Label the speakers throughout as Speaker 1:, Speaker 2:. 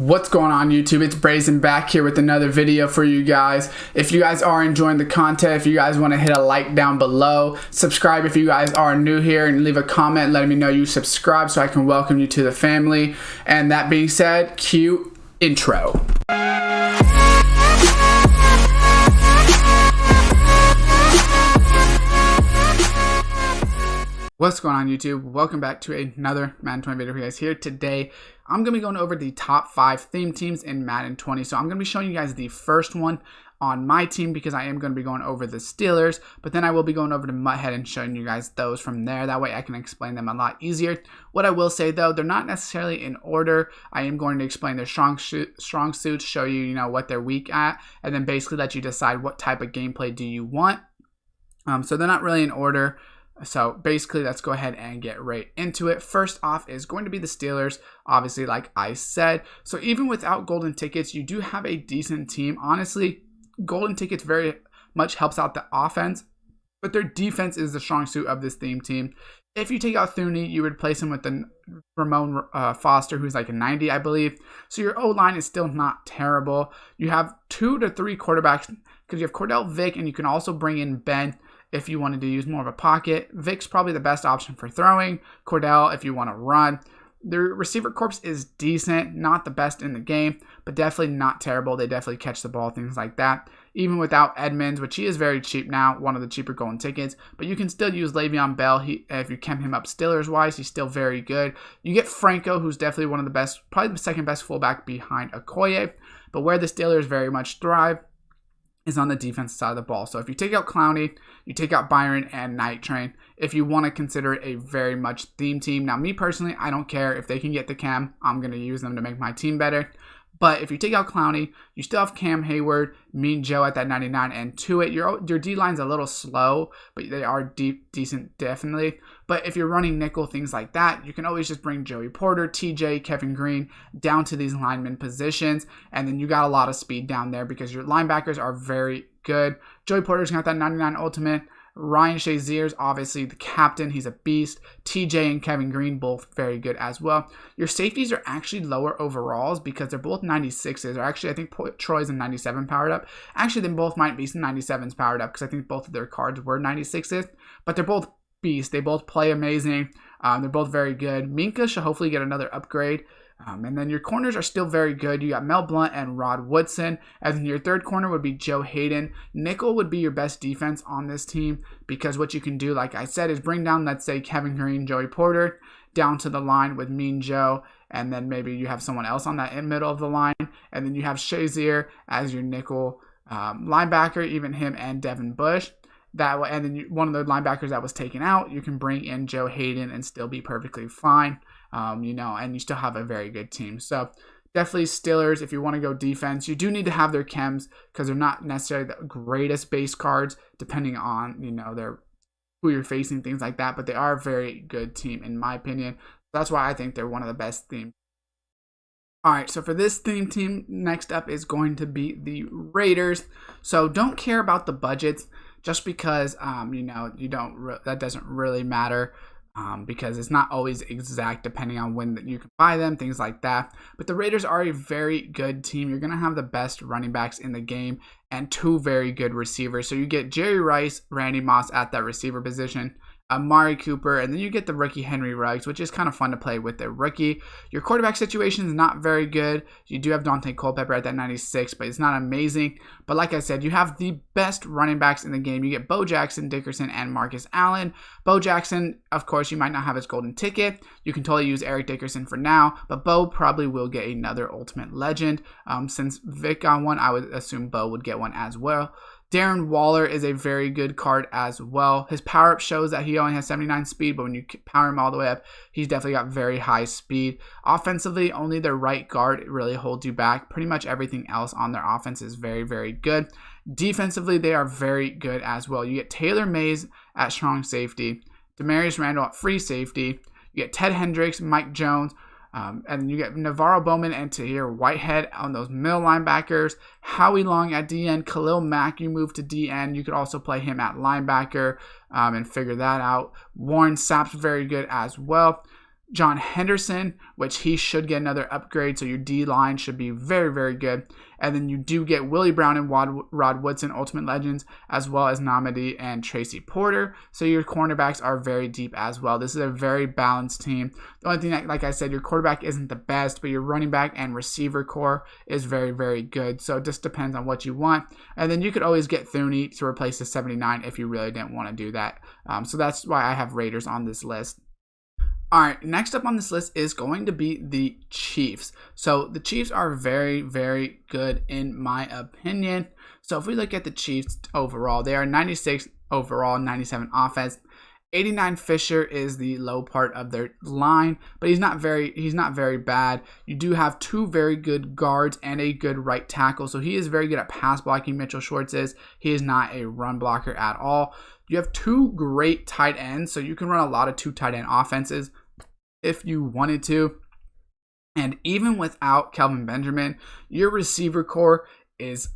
Speaker 1: What's going on YouTube? It's Brazen back here with another video for you guys. If you guys are enjoying the content, if you guys want to hit a like down below, subscribe if you guys are new here, and leave a comment letting me know you subscribe so I can welcome you to the family. And that being said, cue intro. What's going on YouTube? Welcome back to another Madden 20 video for you guys here. Today, I'm going to be going over the top 5 theme teams in Madden 20. So I'm going to be showing you guys the first one on my team because I am going to be going over the Steelers. But then I will be going over to Mutthead and showing you guys those from there. That way I can explain them a lot easier. What I will say though, they're not necessarily in order. I am going to explain their strong suits, show you, what they're weak at, and then basically let you decide what type of gameplay do you want. So they're not really in order. So basically, let's go ahead and get right into it. First off is going to be the Steelers, obviously, like I said. So even without golden tickets, you do have a decent team. Honestly, golden tickets very much helps out the offense, but their defense is the strong suit of this theme team. If you take out Thuney, you would replace him with the Ramon Foster, who's like a 90, I believe. So your O-line is still not terrible. You have 2 to 3 quarterbacks because you have Cordell, Vic, and you can also bring in Ben if you wanted to use more of a pocket. Vic's probably the best option for throwing. Cordell if you want to run. Their receiver corps is decent, not the best in the game, but definitely not terrible. They definitely catch the ball, things like that. Even without Edmonds, which he is very cheap now, one of the cheaper golden tickets, but you can still use Le'Veon Bell. If you chem him up Steelers-wise, he's still very good. You get Franco, who's definitely one of the best, probably the second best fullback behind Okoye, but where the Steelers very much thrive is on the defensive side of the ball. So if you take out Clowney, you take out Byron and Night Train, if you want to consider it a very much theme team. Now, me personally, I don't care. If they can get the chem, I'm going to use them to make my team better. But if you take out Clowney, you still have Cam Hayward, Mean Joe at that 99, and Tuitt. Your D-line's a little slow, but they are decent, definitely. But if you're running nickel, things like that, you can always just bring Joey Porter, TJ, Kevin Green down to these lineman positions, and then you got a lot of speed down there because your linebackers are very good. Joey Porter's got that 99 ultimate. Ryan Shazier's obviously the captain. He's a beast. TJ and Kevin Green, both very good as well. Your safeties are actually lower overalls because they're both 96s. Or actually, I think Troy's a 97 powered up. Actually, then both might be some 97s powered up because I think both of their cards were 96s. But they're both beasts. They both play amazing. They're both very good. Minka should hopefully get another upgrade. And then your corners are still very good. You got Mel Blount and Rod Woodson. And then your third corner would be Joe Hayden. Nickel would be your best defense on this team because what you can do, like I said, is bring down, let's say, Kevin Green, Joey Porter down to the line with Mean Joe. And then maybe you have someone else on that in middle of the line. And then you have Shazier as your nickel linebacker, even him and Devin Bush. That way, and then one of the linebackers that was taken out, you can bring in Joe Hayden and still be perfectly fine. And you still have a very good team. So definitely Steelers, if you want to go defense, you do need to have their chems because they're not necessarily the greatest base cards depending on, who you're facing, things like that. But they are a very good team in my opinion. That's why I think they're one of the best teams. All right, so for this theme team, next up is going to be the Raiders. So don't care about the budgets just because, that doesn't really matter. Because it's not always exact depending on when you can buy them, things like that. But the Raiders are a very good team. You're going to have the best running backs in the game and 2 very good receivers. So you get Jerry Rice, Randy Moss at that receiver position, Amari Cooper, and then you get the rookie Henry Ruggs, which is kind of fun to play with the rookie. Your quarterback situation is not very good. You do have Dante Culpepper at that 96, but it's not amazing. But like I said, you have the best running backs in the game. You get Bo Jackson, Dickerson, and Marcus Allen. Bo Jackson, of course, you might not have his golden ticket. You can totally use Eric Dickerson for now, but Bo probably will get another Ultimate Legend. Since Vic got one, I would assume Bo would get one as well. Darren Waller is a very good card as well. His power-up shows that he only has 79 speed, but when you power him all the way up, he's definitely got very high speed. Offensively, only their right guard really holds you back. Pretty much everything else on their offense is very, very good. Defensively, they are very good as well. You get Taylor Mays at strong safety, Demarius Randall at free safety. You get Ted Hendricks, Mike Jones, and you get Navarro Bowman and Tahir Whitehead on those middle linebackers. Howie Long at DN. Khalil Mack, you move to DN. You could also play him at linebacker and figure that out. Warren Sapp's very good as well. John Henderson, which he should get another upgrade, so your D-line should be very, very good. And then you do get Willie Brown and Rod Woodson, Ultimate Legends, as well as Namadi and Tracy Porter. So your cornerbacks are very deep as well. This is a very balanced team. The only thing that, like I said, your quarterback isn't the best, but your running back and receiver core is very, very good. So it just depends on what you want. And then you could always get Thuney to replace the 79 if you really didn't want to do that. So that's why I have Raiders on this list. All right, next up on this list is going to be the Chiefs. So the Chiefs are very, very good in my opinion. So if we look at the Chiefs overall, they are 96 overall, 97 offense. 89 Fisher is the low part of their line, but he's not very bad. You do have two very good guards and a good right tackle, so he is very good at pass blocking. Mitchell Schwartz is. He is not a run blocker at all. You have two great tight ends, so you can run a lot of two tight end offenses if you wanted to. And even without Kelvin Benjamin, your receiver core is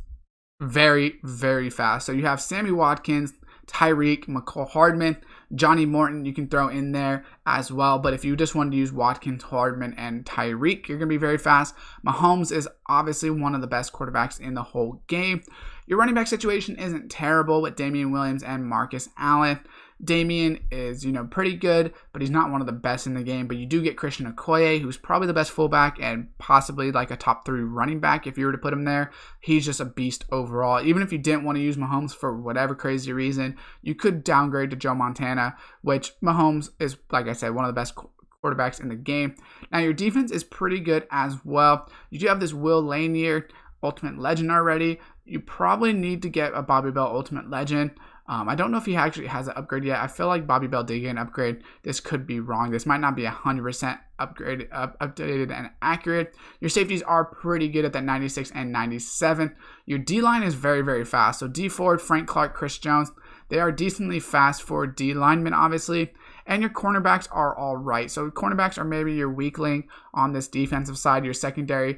Speaker 1: very, very fast. So you have Sammy Watkins, Tyreek, McCall Hardman, Johnny Morton you can throw in there as well. But if you just wanted to use Watkins, Hardman, and Tyreek, you're going to be very fast. Mahomes is obviously one of the best quarterbacks in the whole game. Your running back situation isn't terrible with Damian Williams and Marcus Allen. Damian is, pretty good, but he's not one of the best in the game. But you do get Christian Okoye, who's probably the best fullback and possibly like a top 3 running back if you were to put him there. He's just a beast overall. Even if you didn't want to use Mahomes for whatever crazy reason, you could downgrade to Joe Montana, which Mahomes is, like I said, one of the best quarterbacks in the game. Now, your defense is pretty good as well. You do have this Will Lanier Ultimate Legend already. You probably need to get a Bobby Bell Ultimate Legend. I don't know if he actually has an upgrade yet. I feel like Bobby Bell did get an upgrade. This could be wrong. This might not be 100% updated and accurate. Your safeties are pretty good at that 96 and 97. Your D-line is very, very fast. So D Ford, Frank Clark, Chris Jones, they are decently fast for D linemen, obviously. And your cornerbacks are all right. So cornerbacks are maybe your weak link on this defensive side, your secondary,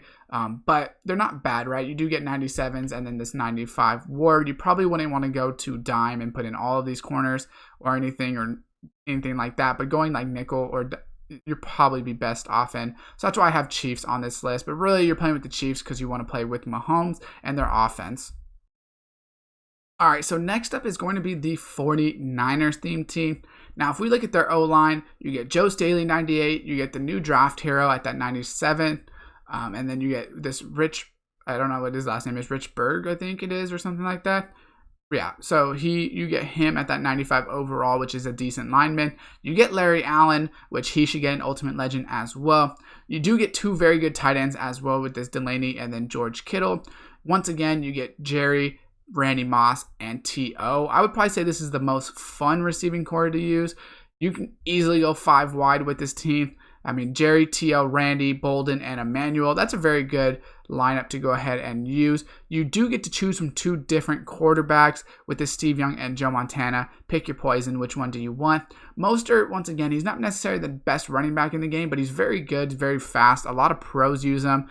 Speaker 1: but they're not bad, right? You do get 97s and then this 95 Ward. You probably wouldn't want to go to dime and put in all of these corners or anything like that. But going like nickel or you'll probably be best off in. So that's why I have Chiefs on this list. But really, you're playing with the Chiefs because you want to play with Mahomes and their offense. All right, so next up is going to be the 49ers theme team. Now, if we look at their O-line, you get Joe Staley, 98. You get the new draft hero at that 97. And then you get this Rich, I don't know what his last name is, Rich Berg, I think it is, or something like that. Yeah, so you get him at that 95 overall, which is a decent lineman. You get Larry Allen, which he should get an Ultimate Legend as well. You do get two very good tight ends as well with this Delaney and then George Kittle. Once again, you get Jerry, Randy Moss, and T.O. I would probably say this is the most fun receiving core to use. You can easily go 5 wide with this team. I mean, Jerry, T.O., Randy, Bolden, and Emmanuel. That's a very good lineup to go ahead and use. You do get to choose from 2 different quarterbacks with this Steve Young and Joe Montana. Pick your poison. Which one do you want? Mostert, once again, he's not necessarily the best running back in the game, but he's very good, very fast. A lot of pros use him,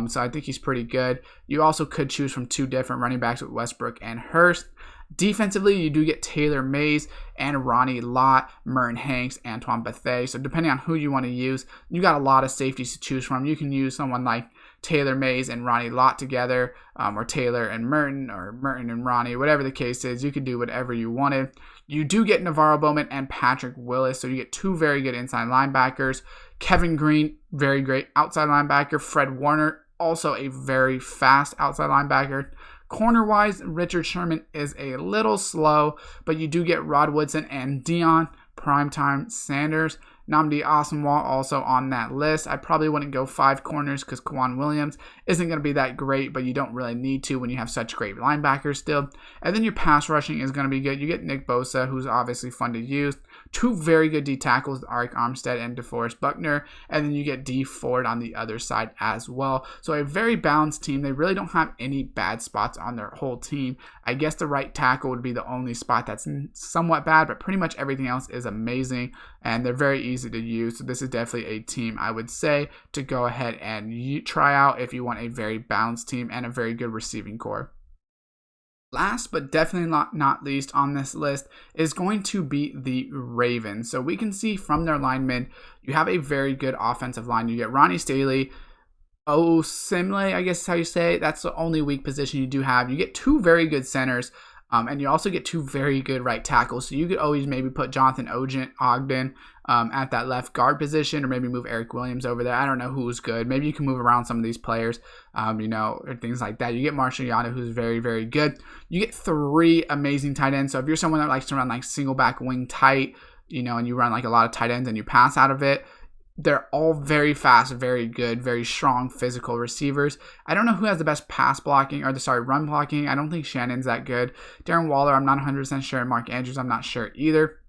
Speaker 1: so I think he's pretty good. You also could choose from 2 different running backs with Westbrook and Hurst. Defensively, you do get Taylor Mays and Ronnie Lott, Merton Hanks, Antoine Bethea. So depending on who you want to use, you got a lot of safeties to choose from. You can use someone like Taylor Mays and Ronnie Lott together, or Taylor and Merton, or Merton and Ronnie, whatever the case is. You can do whatever you wanted. You do get Navarro Bowman and Patrick Willis, so you get 2 very good inside linebackers. Kevin Green, very great outside linebacker. Fred Warner, also a very fast outside linebacker. Corner-wise, Richard Sherman is a little slow, but you do get Rod Woodson and Deion Primetime Sanders. Nnamdi Asomugha also on that list. I probably wouldn't go 5 corners because Kwan Williams isn't going to be that great, but you don't really need to when you have such great linebackers still. And then your pass rushing is going to be good. You get Nick Bosa, who's obviously fun to use. 2 very good D tackles, Arik Armstead and DeForest Buckner. And then you get D Ford on the other side as well. So a very balanced team. They really don't have any bad spots on their whole team. I guess the right tackle would be the only spot that's somewhat bad, but pretty much everything else is amazing. And they're very easy to use. So this is definitely a team I would say to go ahead and try out if you want a very balanced team and a very good receiving core. last but definitely not least on this list is going to be the Ravens. So we can see from their linemen, you have a very good offensive line. You get Ronnie Staley, Simile, I guess is how you say it. That's the only weak position you do have. You get two very good centers, and you also get two very good right tackles. So you could always maybe put Jonathan Ogden at that left guard position, or maybe move Eric Williams over there. I don't know who's good. Maybe you can move around some of these players, or things like that. You get Marshall Yanda, who's very, very good. You get three amazing tight ends. So if you're someone that likes to run like single back wing tight, and you run like a lot of tight ends and you pass out of it, they're all very fast, very good, very strong physical receivers. I don't know who has the best run blocking. I don't think Shannon's that good. Darren Waller, I'm not 100% sure. Mark Andrews, I'm not sure either.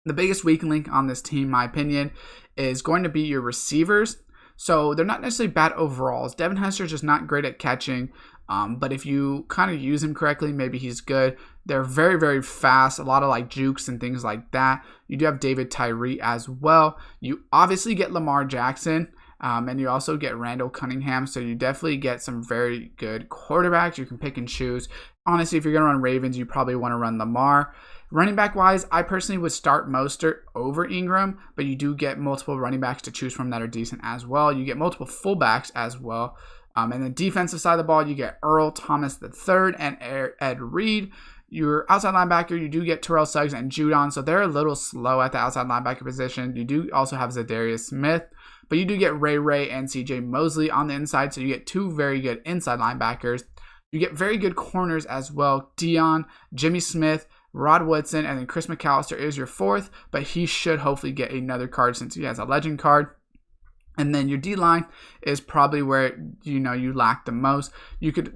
Speaker 1: The biggest weak link on this team, in my opinion, is going to be your receivers. So they're not necessarily bad overalls. Devin Hester's just not great at catching. But if you kind of use him correctly, maybe he's good. They're very, very fast. A lot of like jukes and things like that. You do have David Tyree as well. You obviously get Lamar Jackson. And you also get Randall Cunningham. So you definitely get some very good quarterbacks. You can pick and choose. Honestly, if you're going to run Ravens, you probably want to run Lamar. Running back wise, I personally would start Mostert over Ingram, but you do get multiple running backs to choose from that are decent as well. You get multiple fullbacks as well. And the defensive side of the ball, you get Earl Thomas III and Ed Reed. Your outside linebacker, you do get Terrell Suggs and Judon, so they're a little slow at the outside linebacker position. You do also have Zadarius Smith, but you do get Ray and CJ Mosley on the inside, so you get two very good inside linebackers. You get very good corners as well. Dion, Jimmy Smith, Rod Woodson, and then Chris McAllister is your fourth, but he should hopefully get another card since he has a legend card. And then your D-line is probably where, you lack the most. You could,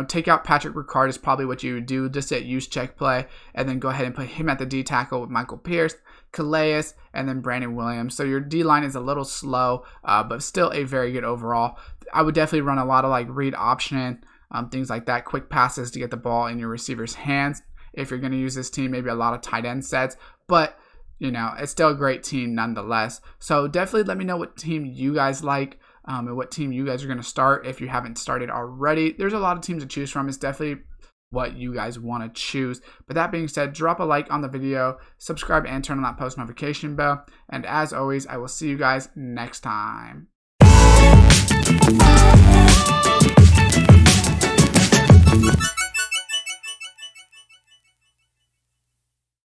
Speaker 1: take out Patrick Ricard is probably what you would do, just at use check play, and then go ahead and put him at the D tackle with Michael Pierce, Calais, and then Brandon Williams. So your D-line is a little slow, but still a very good overall. I would definitely run a lot of like read option, things like that, quick passes to get the ball in your receiver's hands. If you're going to use this team, maybe a lot of tight end sets, but it's still a great team nonetheless. So definitely let me know what team you guys like and what team you guys are going to start if you haven't started already. There's a lot of teams to choose from. It's definitely what you guys want to choose. But that being said, drop a like on the video, subscribe, and turn on that post notification bell. And as always, I will see you guys next time.